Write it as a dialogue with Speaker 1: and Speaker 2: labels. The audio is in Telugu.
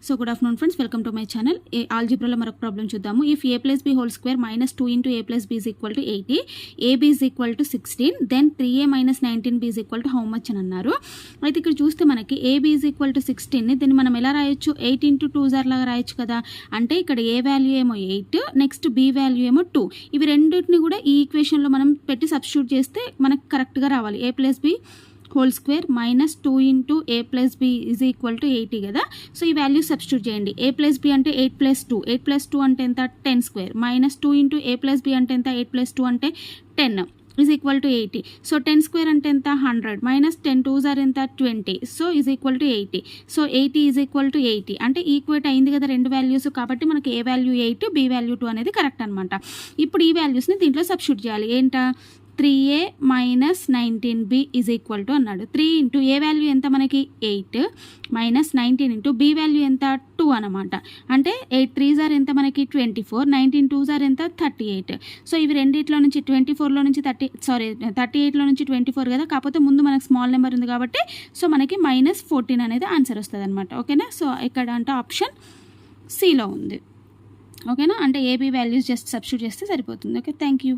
Speaker 1: So good afternoon friends, welcome to my channel. ఆల్జిబ్రాలో మరొక ప్రాబ్లం చూద్దాము. If a plus b whole square minus 2 into a plus b is equal to 80, ab is equal to 16, then 3a minus 19b is equal to how much అని అన్నారు. అయితే ఇక్కడ చూస్తే మనకి ab is equal to 16ని దీన్ని మనం ఎలా రాయొచ్చు, 8 into 2 లాగా రాయొచ్చు కదా. అంటే ఇక్కడ a వాల్యూ ఏమో 8, నెక్స్ట్ b వాల్యూ ఏమో 2. ఇవి రెండింటిని కూడా ఈ ఈక్వేషన్లో మనం పెట్టి సబ్స్టిట్యూట్ చేస్తే మనకు కరెక్ట్గా రావాలి. a plus b whole square minus 2 into A plus B is equal to 80 కదా. సో ఈ వాల్యూ సబ్స్టిట్యూట్ చేయండి. ఏ ప్లస్ బి అంటే 8 ప్లస్ 2, 8 ప్లస్ 2 అంటే ఎంత 10 square, minus 2 into A plus B అంటే ఎంత 8 ప్లస్ 2 అంటే 10 is equal to 80. So 10 square అంటే ఎంత 100, మైనస్ 10 2s ఆర్ ఎంత 20, so is equal to 80. So 80 is equal to 80 అంటే ఈక్వేట్ అయింది కదా రెండు వాల్యూస్. కాబట్టి మనకి ఏ వాల్యూ 8, బి వాల్యూ 2 అనేది కరెక్ట్ అనమాట. ఇప్పుడు ఈ వాల్యూస్ని దీంట్లో సబ్స్టిట్యూట్ చేయాలి. ఏంటా 3a minus 19b is equal to అన్నాడు. 3 ఇంటూ ఏ వాల్యూ ఎంత మనకి 8, మైనస్ 19 ఇంటూ బి వాల్యూ ఎంత 2 అనమాట. అంటే 8 3s ఆర్ ఎంత మనకి 24, 19 2s ఆర్ ఎంత 38. సో ఇవి రెండిట్లో నుంచి 24లో నుంచి 38లో నుంచి 24 కదా. కాకపోతే ముందు మనకు స్మాల్ నెంబర్ ఉంది కాబట్టి సో మనకి మైనస్ 14 అనేది ఆన్సర్ వస్తుంది అనమాట. ఓకేనా. సో ఇక్కడ అంటే ఆప్షన్ సిలో ఉంది. ఓకేనా. అంటే ఏబీ వాల్యూస్ జస్ట్ సబ్స్టిట్యూట్ చేస్తే సరిపోతుంది. Okay, thank you.